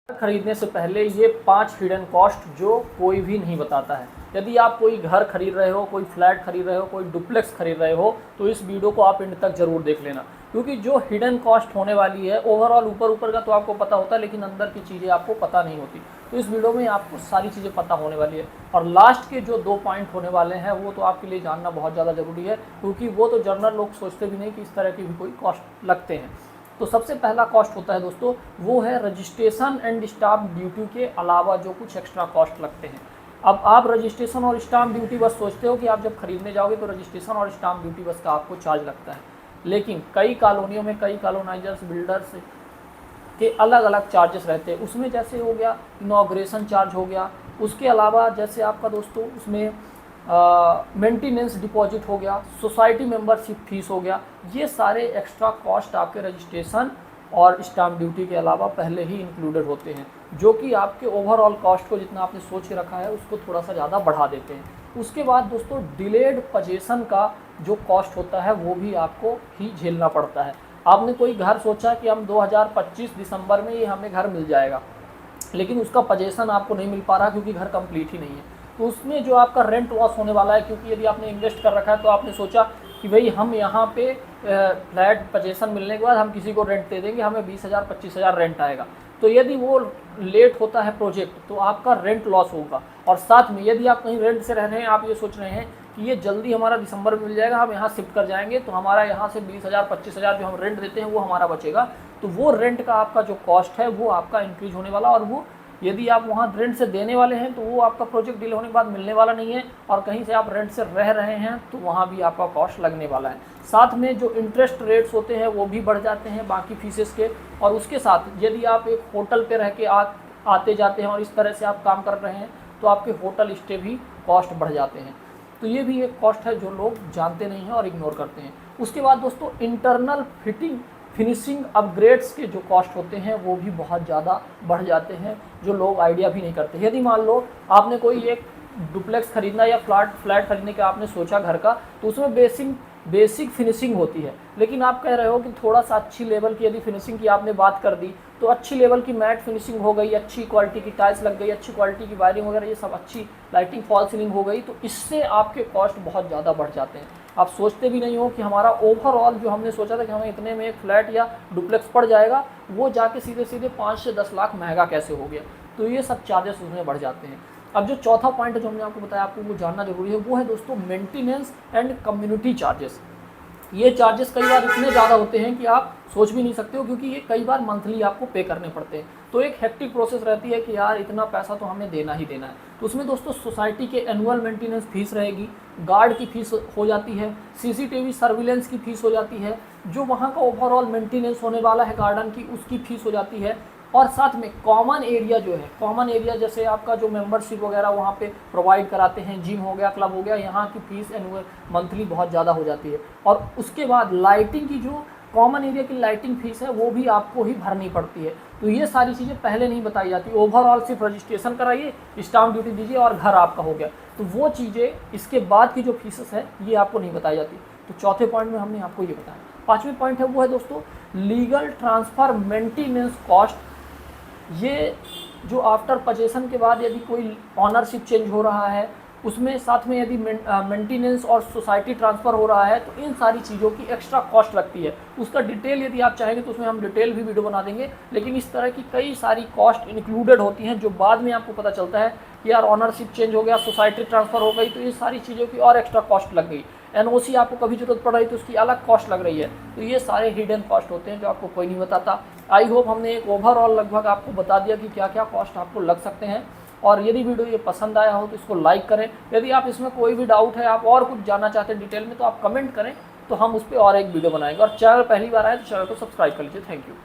खरीदने से पहले ये 5 हिडन कॉस्ट जो कोई भी नहीं बताता है। यदि आप कोई घर खरीद रहे हो, कोई फ्लैट खरीद रहे हो, कोई डुप्लेक्स खरीद रहे हो, तो इस वीडियो को आप एंड तक जरूर देख लेना, क्योंकि जो हिडन कॉस्ट होने वाली है ओवरऑल ऊपर ऊपर का तो आपको पता होता है, लेकिन अंदर की चीज़ें आपको पता नहीं होती। तो इस वीडियो में आपको सारी चीज़ें पता होने वाली है। और लास्ट के जो 2 पॉइंट होने वाले हैं वो तो आपके लिए जानना बहुत ज़्यादा ज़रूरी है, क्योंकि वो तो जनरल लोग सोचते भी नहीं कि इस तरह के भी कोई कॉस्ट लगते हैं। तो सबसे पहला कॉस्ट होता है दोस्तों, वो है रजिस्ट्रेशन एंड स्टाम्प ड्यूटी के अलावा जो कुछ एक्स्ट्रा कॉस्ट लगते हैं। अब आप रजिस्ट्रेशन और स्टाम्प ड्यूटी बस सोचते हो कि आप जब खरीदने जाओगे तो रजिस्ट्रेशन और स्टाम्प ड्यूटी बस का आपको चार्ज लगता है, लेकिन कई कॉलोनियों में कई कॉलोनाइजर्स बिल्डर्स के अलग अलग चार्जेस रहते हैं। उसमें जैसे हो गया इनॉग्रेशन चार्ज हो गया, उसके अलावा जैसे आपका दोस्तों उसमें मेंटेनेंस डिपॉजिट हो गया, सोसाइटी मेंबरशिप फीस हो गया। ये सारे एक्स्ट्रा कॉस्ट आपके रजिस्ट्रेशन और स्टाम्प ड्यूटी के अलावा पहले ही इंक्लूडेड होते हैं, जो कि आपके ओवरऑल कॉस्ट को जितना आपने सोच के रखा है उसको थोड़ा सा ज़्यादा बढ़ा देते हैं। उसके बाद दोस्तों डिलेड पजेशन का जो कॉस्ट होता है वो भी आपको ही झेलना पड़ता है। आपने कोई घर सोचा कि हम 2025 दिसंबर में ये हमें घर मिल जाएगा, लेकिन उसका पजेशन आपको नहीं मिल पा रहा क्योंकि घर कंप्लीट ही नहीं है, तो उसमें जो आपका रेंट लॉस होने वाला है। क्योंकि यदि आपने इन्वेस्ट कर रखा है तो आपने सोचा कि भाई हम यहाँ पे फ्लैट पजेशन मिलने के बाद हम किसी को रेंट दे देंगे, हमें 20,000 25,000 रेंट आएगा। तो यदि वो लेट होता है प्रोजेक्ट तो आपका रेंट लॉस होगा। और साथ में यदि आप कहीं रेंट से रह रहे हैं, आप ये सोच रहे हैं कि ये जल्दी हमारा दिसंबर में मिल जाएगा, हम यहाँ शिफ्ट कर जाएंगे, तो हमारा यहाँ से 20,000 25,000 जो हम रेंट देते हैं वो हमारा बचेगा। तो वो रेंट का आपका जो कॉस्ट है वो आपका इंक्रीज होने वाला, और वो यदि आप वहाँ रेंट से देने वाले हैं तो वो आपका प्रोजेक्ट डील होने के बाद मिलने वाला नहीं है, और कहीं से आप रेंट से रह रहे हैं तो वहाँ भी आपका कॉस्ट लगने वाला है। साथ में जो इंटरेस्ट रेट्स होते हैं वो भी बढ़ जाते हैं बाकी फीसेस के। और उसके साथ यदि आप एक होटल पे रह के आते जाते हैं और इस तरह से आप काम कर रहे हैं तो आपके होटल स्टे भी कॉस्ट बढ़ जाते हैं। तो ये भी एक कॉस्ट है जो लोग जानते नहीं हैं और इग्नोर करते हैं। उसके बाद दोस्तों इंटरनल फिनिशिंग अपग्रेड्स के जो कॉस्ट होते हैं वो भी बहुत ज़्यादा बढ़ जाते हैं, जो लोग आइडिया भी नहीं करते। यदि मान लो आपने कोई एक डुप्लेक्स खरीदना या फ्लैट खरीदने का आपने सोचा घर का, तो उसमें बेसिक फिनिशिंग होती है, लेकिन आप कह रहे हो कि थोड़ा सा अच्छी लेवल की यदि फिनिशिंग की आपने बात कर दी तो अच्छी लेवल की मैट फिनिशिंग हो गई, अच्छी क्वालिटी की टाइल्स लग गई, अच्छी क्वालिटी की वायरिंग वगैरह ये सब, अच्छी लाइटिंग फॉल सीलिंग हो गई, तो इससे आपके कॉस्ट बहुत ज़्यादा बढ़ जाते हैं। आप सोचते भी नहीं हो कि हमारा ओवरऑल जो हमने सोचा था कि हमें इतने में एक फ्लैट या डुप्लेक्स पड़ जाएगा, वो जाके सीधे सीधे 5 से 10 लाख महंगा कैसे हो गया। तो ये सब चार्जेस उसमें बढ़ जाते हैं। अब जो चौथा पॉइंट है जो हमने आपको बताया, आपको वो जानना जरूरी है, वो है दोस्तों मेंटेनेंस एंड कम्युनिटी चार्जेस। ये चार्जेस कई बार इतने ज़्यादा होते हैं कि आप सोच भी नहीं सकते हो, क्योंकि ये कई बार मंथली आपको पे करने पड़ते हैं। तो एक हेक्टिक प्रोसेस रहती है कि यार इतना पैसा तो हमें देना ही देना है। तो उसमें दोस्तों सोसाइटी के एनुअल मेंटेनेंस फीस रहेगी, गार्ड की फीस हो जाती है, सीसीटीवी सर्विलेंस की फीस हो जाती है, जो वहाँ का ओवरऑल मेंटेनेंस होने वाला है गार्डन की उसकी फीस हो जाती है। और साथ में कॉमन एरिया जो है, कॉमन एरिया जैसे आपका जो मेंबरशिप वगैरह वहाँ पे प्रोवाइड कराते हैं, जिम हो गया, क्लब हो गया, यहाँ की फीस एनुअल मंथली बहुत ज़्यादा हो जाती है। और उसके बाद लाइटिंग की जो कॉमन एरिया की लाइटिंग फीस है वो भी आपको ही भरनी पड़ती है। तो ये सारी चीज़ें पहले नहीं बताई जाती, ओवरऑल सिर्फ रजिस्ट्रेशन कराइए, स्टाम्प ड्यूटी दीजिए और घर आपका हो गया। तो वो चीज़ें इसके बाद की जो फीसेस है ये आपको नहीं बताई जाती। तो चौथे पॉइंट में हमने आपको ये बताया। पाँचवें पॉइंट है वो है दोस्तों लीगल ट्रांसफ़र मेंटेनेंस कॉस्ट। ये जो आफ्टर पजेशन के बाद यदि कोई ऑनरशिप चेंज हो रहा है, उसमें साथ में यदि मेंटेनेंस और सोसाइटी ट्रांसफ़र हो रहा है, तो इन सारी चीज़ों की एक्स्ट्रा कॉस्ट लगती है। उसका डिटेल यदि आप चाहेंगे तो उसमें हम डिटेल भी वीडियो बना देंगे, लेकिन इस तरह की कई सारी कॉस्ट इंक्लूडेड होती हैं जो बाद में आपको पता चलता है कि यार ऑनरशिप चेंज हो गया, सोसाइटी ट्रांसफ़र हो गई, तो ये सारी चीज़ों की और एक्स्ट्रा कॉस्ट लग गई। एनओसी आपको कभी ज़रूरत पड़ रही तो उसकी अलग कॉस्ट लग रही है। तो ये सारे हिडन कॉस्ट होते हैं जो आपको कोई नहीं बताता। आई होप हमने एक ओवरऑल लगभग आपको बता दिया कि क्या क्या कॉस्ट आपको लग सकते हैं। और यदि वीडियो ये पसंद आया हो तो इसको लाइक करें। यदि आप इसमें कोई भी डाउट है, आप और कुछ जानना चाहते हैं डिटेल में, तो आप कमेंट करें, तो हम उस पर और एक वीडियो बनाएंगे। और चैनल पहली बार आए तो चैनल को सब्सक्राइब कर लीजिए। Thank you.